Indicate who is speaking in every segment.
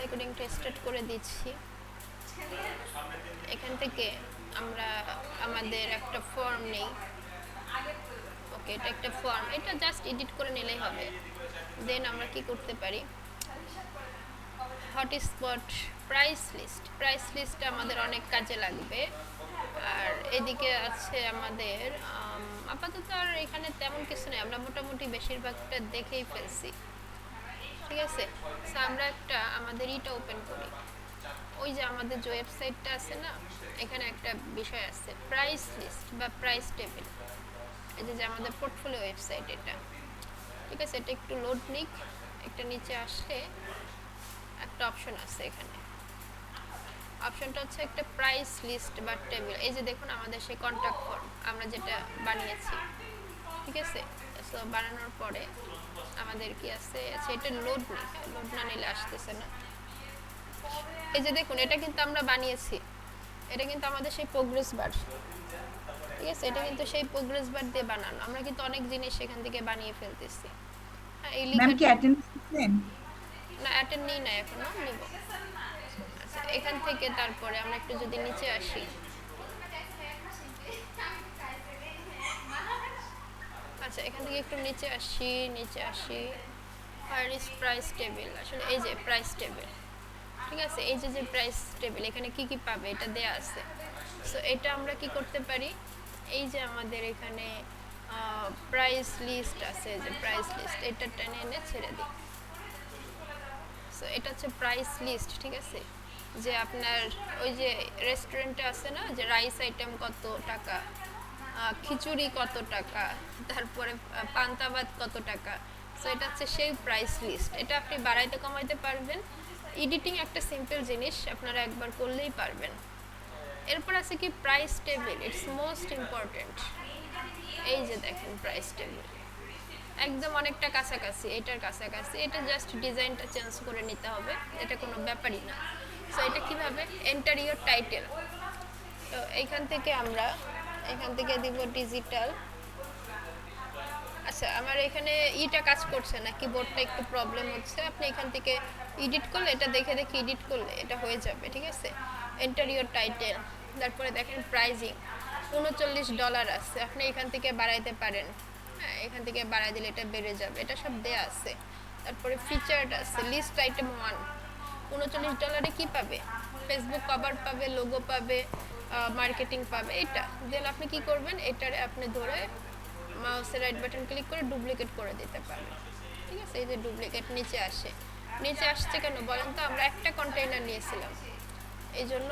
Speaker 1: রেকর্ডিংটা start করে দিচ্ছি। এখান থেকে আমরা আমাদের একটা ফর্ম নেই। ওকে, এটা একটা ফর্ম, এটা জাস্ট এডিট করে নিলেই হবে। দেন আমরা কি করতে পারি, হটস্পট প্রাইস লিস্ট আমাদের অনেক কাজে লাগবে। আর এদিকে আছে আমাদের আপাতত আর এখানে তেমন কিছু নেই, আমরা মোটামুটি বেশিরভাগটা দেখেই ফেলছি। ঠিক আছে, সো আমরা একটা আমাদের ইটা ওপেন করি। ওই যে আমাদের যে ওয়েবসাইটটা আছে না, এখানে একটা বিষয় আছে প্রাইস লিস্ট বা প্রাইস টেবিল। এই যে আমাদের পোর্টফোলিও ওয়েবসাইট এটা। ঠিক আছে, এটা একটু লোড নিক। একটা নিচে আসলে একটা অপশন আছে, এখানে অপশনটা হচ্ছে একটা প্রাইস লিস্ট বা টেবিল। এই যে দেখুন আমাদের সেই কন্ট্যাক্ট ফর্ম আমরা যেটা বানিয়েছি। ঠিক আছে, সো বানানোর পরে আমাদের কি আছে, সেটা লোড না নিলে আসতেছে না। এই যে দেখুন এটা কিন্তু আমরা বানিয়েছি, এটা কিন্তু আমাদের সেই প্রোগ্রেস বার। ঠিক আছে, এটা কিন্তু সেই প্রোগ্রেস বার দিয়ে বানানো, আমরা কিন্তু অনেক জিনিস সেখান থেকে বানিয়ে ফেলতেছি। হ্যাঁ, এই
Speaker 2: ম্যাম কি
Speaker 1: লেখাটা
Speaker 2: অ্যাটেন্ডেন্স নিচ্ছেন?
Speaker 1: না, অ্যাটেন্ড নেই না, এখনো নিব। আচ্ছা, এখান থেকে তারপরে আমরা একটু যদি নিচে আসি, আচ্ছা এখান থেকে একটু নিচে আসি হোয়ার ইজ প্রাইস টেবিল। আসলে এই যে প্রাইস টেবিল, ঠিক আছে, এই যে যে প্রাইস টেবিল এখানে কি কি পাবে এটা দেয়া আছে। সো এটা আমরা কি করতে পারি, এই যে আমাদের এখানে প্রাইস লিস্ট আছে, যে প্রাইস লিস্ট এটা টেনে এনে ছেড়ে দিই। সো এটা হচ্ছে প্রাইস লিস্ট। ঠিক আছে, যে আপনার ওই যে রেস্টুরেন্টে আছে না, যে রাইস আইটেম কত টাকা, খিচুড়ি কত টাকা, তারপরে পান্তা ভাত কত টাকা। সো এটা হচ্ছে সেই প্রাইস লিস্ট। এটা আপনি বাড়াইতে কমাইতে পারবেন। এডিটিং একটা সিম্পল জিনিস, আপনারা একবার করলেই পারবেন। এরপর আছে কি price table, it's most important. এই যে দেখেন প্রাইস টেবিল একদম অনেকটা কাছাকাছি, এটার কাছাকাছি। এটা জাস্ট ডিজাইনটা চেঞ্জ করে নিতে হবে, এটা কোনো ব্যাপারই না। সো এটা কিভাবে, এন্টার ইওর টাইটেল। তো এইখান থেকে আমরা এখান থেকে দিব ডিজিটাল। আচ্ছা, আমার এখানে ইটা কাজ করছে না, কিবোর্ডটা একটু প্রবলেম হচ্ছে। আপনি এখান থেকে এডিট করলে, এটা দেখে দেখে এডিট করলে এটা হয়ে যাবে। ঠিক আছে, এন্টার ইওর টাইটেল, তারপরে দেখেন প্রাইজিং $39 আছে, আপনি এখান থেকে বাড়াইতে পারেন। হ্যাঁ, এখান থেকে বাড়াই দিলে এটা বেড়ে যাবে, এটা সব দেয়া আছে। তারপরে ফিচার্ড আছে, লিস্ট আইটেম 1, $39 কি পাবে, ফেসবুক কভার পাবে, লোগো পাবে, মার্কেটিং পাবে। এটা দেন আপনি কি করবেন, এটারে আপনি ধরে মাউসের রাইট বাটন ক্লিক করে ডুপ্লিকেট করে দিতে পারবেন। ঠিক আছে, এই যে ডুপ্লিকেট নিচে আসছে কেন বলেন তো, আমরা একটা কন্টেইনার নিয়েছিলাম, এই জন্য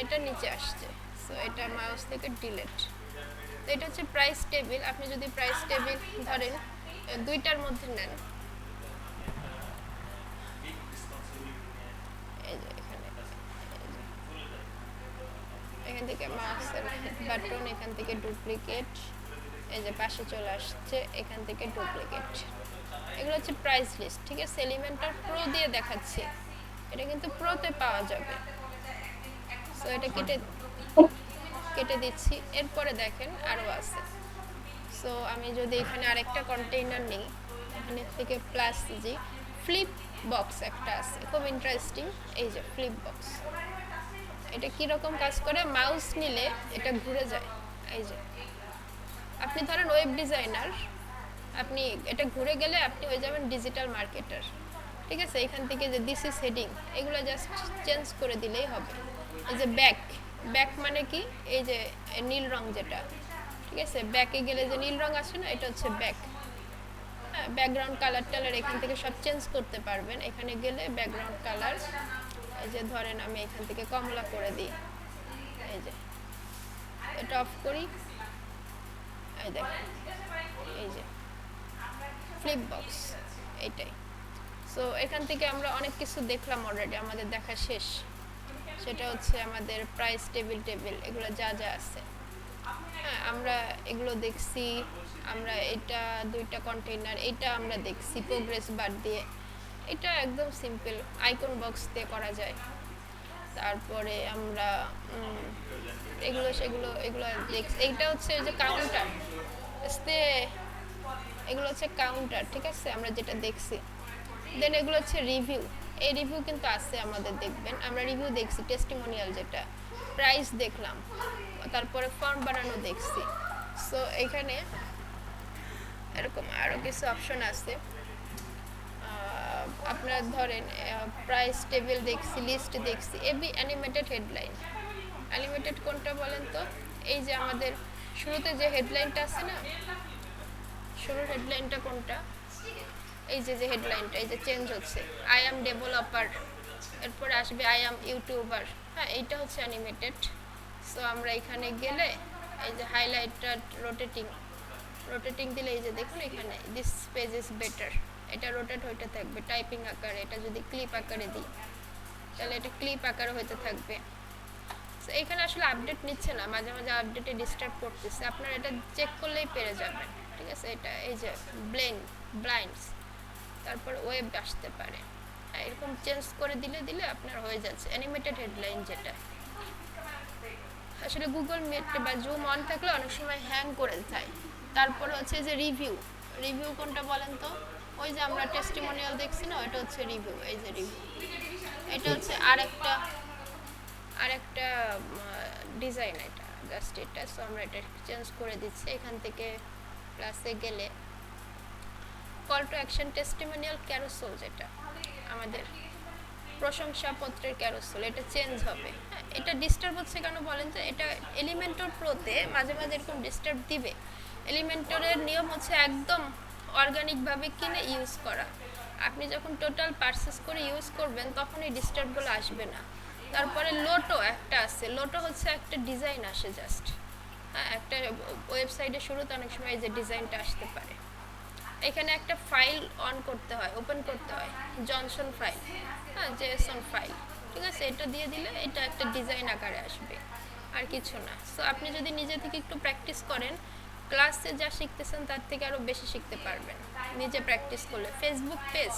Speaker 1: এটা নিচে আসছে। সো এটা মাউস থেকে ডিলিট। তো এটা হচ্ছে প্রাইস টেবিল। আপনি যদি প্রাইস টেবিল ধরেন দুইটার মধ্যে নেন, এই যে এখানে এখান থেকে মাউসের বাটন, এখান থেকে ডুপ্লিকেট, এই যে পাশে চলে আসছে, এখান থেকে ডুপ্লিকেট। এগুলো হচ্ছে প্রাইস লিস্ট। ঠিক আছে, এলিমেন্টার প্রো দিয়ে দেখাচ্ছি, এটা কিন্তু প্রোতে পাওয়া যাবে। সো এটা কেটে দিচ্ছি। এরপরে দেখেন আরও আছে। সো আমি যদি এখানে আরেকটা কন্টেইনার নিই, এখানে থেকে প্লাস জি, ফ্লিপ বক্স একটা আছে, খুব ইন্টারেস্টিং। এই যে ফ্লিপ বক্স, এটা কীরকম কাজ করে, মাউস নিলে এটা ঘুরে যায়। এই যে আপনি ধরেন ওয়েব ডিজাইনার, আপনি এটা ঘুরে গেলে আপনি হয়ে যাবেন ডিজিটাল মার্কেটার। ঠিক আছে, এখান থেকে যে দিস ইজ হেডিং, এগুলো জাস্ট চেঞ্জ করে দিলেই হবে। এই যে ব্যাক মানে কি, এই যে নীল রং যেটা, ঠিক আছে, ব্যাকে গেলে যে নীল রং আসে না, এটা হচ্ছে ব্যাক। হ্যাঁ, ব্যাকগ্রাউন্ড কালার টালার এখান থেকে সব চেঞ্জ করতে পারবেন। এখানে গেলে ব্যাকগ্রাউন্ড কালার, এই যে ধরেন আমি এখান থেকে কমলা করে দিই, এই যে এটা অফ করি, এই দেখেন এই যে ফ্লিপ বক্স, এইটাই। সো এখান থেকে আমরা অনেক কিছু দেখলাম অলরেডি, আমাদের দেখা শেষ। সেটা হচ্ছে আমাদের প্রাইস টেবিল এগুলো যা যা আছে। হ্যাঁ, আমরা এগুলো দেখছি। আমরা এটা দুইটা কন্টেইনার, এটা আমরা দেখছি প্রোগ্রেস বার দিয়ে। এটা একদম সিম্পল, আইকন বক্স দিয়ে করা যায়। তারপরে আমরা এগুলো দেখছি। এইটা হচ্ছে যে কাউন্টার, এগুলো হচ্ছে কাউন্টার। ঠিক আছে, আমরা যেটা দেখছি দেন এগুলো হচ্ছে রিভিউ। এই রিভিউ কিন্তু আছে আমাদের, দেখবেন আমরা রিভিউ দেখছি, টেস্টিমোনিয়াল যেটা, প্রাইস দেখলাম, তারপরে ফর্ম বানানো দেখছি। সো এখানে এরকম আরও কিছু অপশন আছে। আপনারা ধরেন প্রাইস টেবিল দেখছি, লিস্ট দেখছি, এবি অ্যানিমেটেড হেডলাইন। অ্যানিমেটেড কোনটা বলেন তো? এই যে আমাদের শুরুতে যে হেডলাইনটা আছে না, শুরুর হেডলাইনটা কোনটা? এই যে হেডলাইনটা, এই যে চেঞ্জ হচ্ছে, আই অ্যাম ডেভেলপার, এরপরে আসবে আই অ্যাম ইউটিউবার। হ্যাঁ, এইটা হচ্ছে অ্যানিমেটেড। সো আমরা এখানে গেলে এই যে হাইলাইটটা রোটেটিং, রোটেটিং দিলে এই যে দেখুন এখানে দিস পেজ ইজ বেটার, এটা রোটেট হইতে থাকবে টাইপিং আকারে। এটা যদি ক্লিপ আকারে দিই তাহলে এটা ক্লিপ আকারে হইতে থাকবে। সো এখানে আসলে আপডেট নিচ্ছে না, মাঝে মাঝে আপডেটে ডিস্টার্ব করতেছে, আপনারা এটা চেক করলেই পেরে যাবেন। ঠিক আছে, এটা এই যে ব্লাইন্ডস, তারপর ওয়েব আসতে পারে। এরকম চেঞ্জ করে দিলে দিলে আপনার হয়ে যাচ্ছে অ্যানিমেটেড হেডলাইন। যেটা আসলে গুগল মিট বা জুম অন থাকলে অনেক সময় হ্যাং করে যায়। তারপর হচ্ছে যে রিভিউ। রিভিউ কোনটা বলেন তো? ওই যে আমরা টেস্টিমোনিয়াল দেখছি না, ওটা হচ্ছে রিভিউ। এই যে রিভিউ, এটা হচ্ছে আরেকটা ডিজাইন, এটা জাস্ট এটা। সো আমরা এটা চেঞ্জ করে দিচ্ছি। এখান থেকে ক্লাসে গেলে call to action testimonial carousel, যেটা আমাদের প্রশংসাপত্রের ক্যারোসেল, এটা চেঞ্জ হবে। হ্যাঁ, এটা ডিস্টার্ব হচ্ছে কেন বলেন তো? এটা এলিমেন্টর প্রোতে মাঝে মাঝে এরকম ডিস্টার্ব দিবে। এলিমেন্টরের নিয়ম হচ্ছে একদম অর্গানিকভাবে কিনে ইউজ করা। আপনি যখন টোটাল পারচেস করে ইউজ করবেন তখন এই ডিস্টার্বগুলো আসবে না। তারপরে লোটো একটা আছে, লোটো হচ্ছে একটা ডিজাইন আসে জাস্ট। হ্যাঁ, একটা ওয়েবসাইটে শুরুতে অনেক সময় এই যে ডিজাইনটা আসতে পারে। এখানে একটা ফাইল অন করতে হয়, ওপেন করতে হয়, জনসন ফাইল, হ্যাঁ জেএসএন ফাইল। ঠিক আছে, এটা দিয়ে দিলে এটা একটা ডিজাইন আকারে আসবে, আর কিছু না। সো আপনি যদি নিজে থেকে একটু প্র্যাকটিস করেন, ক্লাসে যা শিখতেছেন তার থেকে আরও বেশি শিখতে পারবেন নিজে প্র্যাকটিস করলে। ফেসবুক পেজ,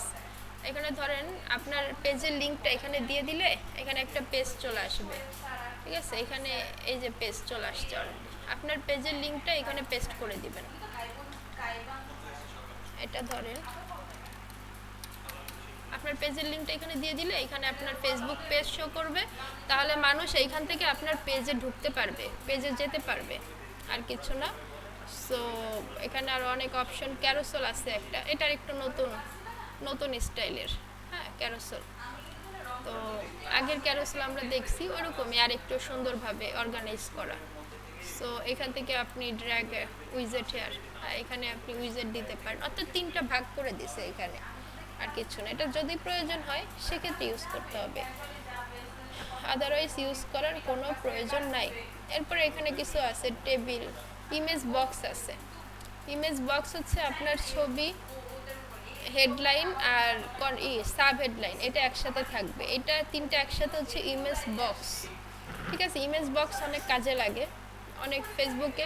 Speaker 1: এখানে ধরেন আপনার পেজের লিঙ্কটা এখানে দিয়ে দিলে এখানে একটা পেজ চলে আসবে। ঠিক আছে, এখানে এই যে পেজ চলে আসছে অলরেডি, আপনার পেজের লিঙ্কটা এখানে পেস্ট করে দিবেন। এটা ধরেন আপনার পেজের লিঙ্কটা এখানে দিয়ে দিলে এখানে আপনার ফেসবুক পেজ শো করবে, তাহলে মানুষ এইখান থেকে আপনার পেজে ঢুকতে পারবে, পেজে যেতে পারবে, আর কিছু না। সো এখানে আরও অনেক অপশন। ক্যারোসেল আছে একটা, এটার একটু নতুন স্টাইলের, হ্যাঁ ক্যারোসেল। তো আগের ক্যারোসেল আমরা দেখছি ওরকমই, আর একটু সুন্দরভাবে অর্গানাইজ করা। সো এখান থেকে আপনি ড্র্যাগ উইজেট হেয়ার, এখানে আপনি উইজেট দিতে পারেন, অর্থাৎ 3টা ভাগ করে দিছে এখানে, আর কিছু না। এটা যদি প্রয়োজন হয় সেক্ষেত্রে ইউজ করতে হবে, আদারওয়াইজ ইউজ করার কোনো প্রয়োজন নাই। এরপরে এখানে কিছু আছে টেবিল, ইমেজ বক্স আছে। ইমেজ বক্স হচ্ছে আপনার ছবি, হেডলাইন আর সাব হেডলাইন, এটা একসাথে থাকবে। এটা 3টা একসাথে হচ্ছে ইমেজ বক্স। ঠিক আছে, ইমেজ বক্স অনেক কাজে লাগে, অনেক ফেসবুকে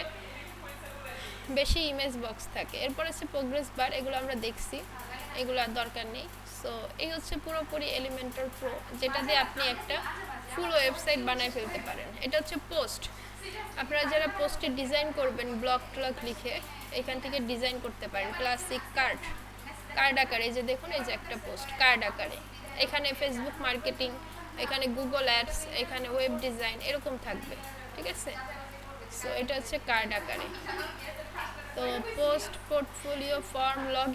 Speaker 1: বেশি ইমেজ বক্স থাকে। এরপর হচ্ছে প্রোগ্রেস বার, এগুলো আমরা দেখছি, এগুলো আর দরকার নেই। সো এই হচ্ছে পুরোপুরি এলিমেন্টর প্রো, যেটা দিয়ে আপনি একটা ফুল ওয়েবসাইট বানায় ফেলতে পারেন। এটা হচ্ছে পোস্ট, আপনারা যারা পোস্টে ডিজাইন করবেন ব্লগ ট্লগ লিখে এখান থেকে ডিজাইন করতে পারেন। ক্লাসিক কার্ড আকারে, এই যে দেখুন এই যে একটা পোস্ট কার্ড আকারে, এখানে ফেসবুক মার্কেটিং, এখানে গুগল অ্যাডস, এখানে ওয়েব ডিজাইন, এরকম থাকবে। ঠিক আছে, সো এটা হচ্ছে কার্ড আকারে। তো post, portfolio, form, log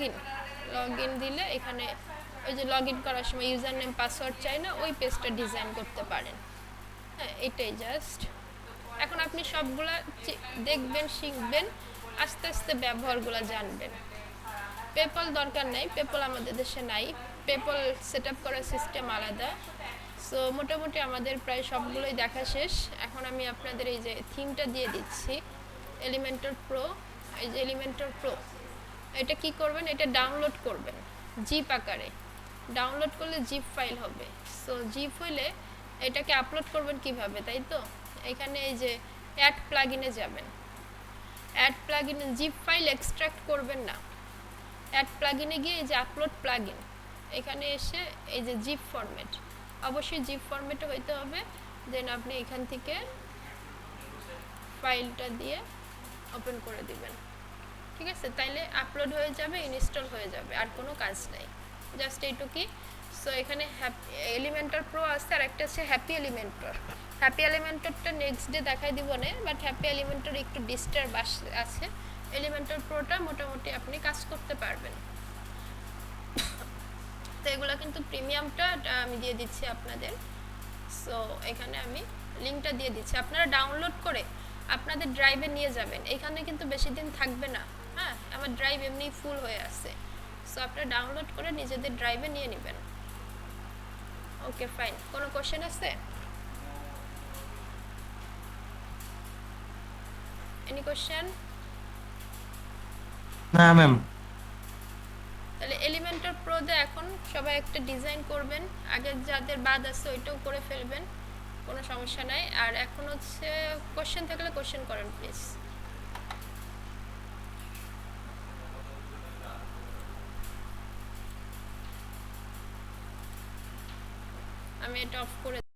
Speaker 1: in দিলে এখানে ওই যে লগ ইন করার সময় ইউজার নেম পাসওয়ার্ড চাই না, ওই পেজটা ডিজাইন করতে পারেন। হ্যাঁ, এটাই জাস্ট। এখন আপনি সবগুলা দেখবেন, শিখবেন, আস্তে আস্তে ব্যবহারগুলো জানবেন। পেপল দরকার নাই, পেপল আমাদের দেশে নাই, পেপল সেট আপ করার সিস্টেম আলাদা। সো মোটামুটি আমাদের প্রায় সবগুলোই দেখা শেষ। এখন আমি আপনাদের এই যে থিমটা দিয়ে দিচ্ছি, এলিমেন্টর প্রো। এই যে এলিমেন্টর প্রো, এটা কি করবেন, এটা ডাউনলোড করবেন জিপ আকারে। ডাউনলোড করলে জিপ ফাইল হবে। সো জিপ হইলে এটাকে আপলোড করবেন কিভাবে, তাই তো? এখানে এই যে অ্যাড প্লাগইনে যাবেন, অ্যাড প্লাগইনে জিপ ফাইল এক্সট্রাক্ট করবেন না, অ্যাড প্লাগইনে গিয়ে এই যে আপলোড প্লাগইন, এখানে এসে এই যে জিপ ফরম্যাট, অবশ্যই জিপ ফরম্যাটে হইতে হবে। দেন আপনি এখান থেকে ফাইলটা দিয়ে ওপেন করে দিবেন। ঠিক আছে, তাইলে আপলোড হয়ে যাবে, ইনস্টল হয়ে যাবে, আর কোনো কাজ নাই। জাস্ট এইটুকুই। সো এখানে এলিমেন্টর প্রো আছে আর একটা আছে হ্যাপি এলিমেন্টর। হ্যাপি এলিমেন্টরটা নেক্সট ডে দেখাই দিব না, বাট হ্যাপি এলিমেন্টর একটু ডিস্টার্ব আছে। এলিমেন্টর প্রোটা মোটামুটি আপনি কাজ করতে পারবেন। তো এগুলো কিন্তু প্রিমিয়ামটা আমি দিয়ে দিচ্ছি আপনাদের। সো এখানে আমি লিঙ্কটা দিয়ে দিচ্ছি, আপনারা ডাউনলোড করে আপনাদের ড্রাইভে নিয়ে যাবেন। এখানে কিন্তু বেশি দিন থাকবে না, হ্যাঁ আমার ড্রাইভ এমনি ফুল হয়ে আছে। সো আপনারা ডাউনলোড করে নিজেদের ড্রাইভে নিয়ে নেবেন। ওকে ফাইন, কোনো কোশ্চেন আছে? Any question?
Speaker 2: না ম্যাম।
Speaker 1: তাহলে এলিমেন্টর প্রো দিয়ে এখন সবাই একটা ডিজাইন করবেন, আগে যাদের বাদ আছে ওইটাও করে ফেলবেন, কোনো সমস্যা নাই। আর এখন হচ্ছে কোশ্চেন থাকলে কোশ্চেন করেন প্লিজ। আমি এটা অফ করে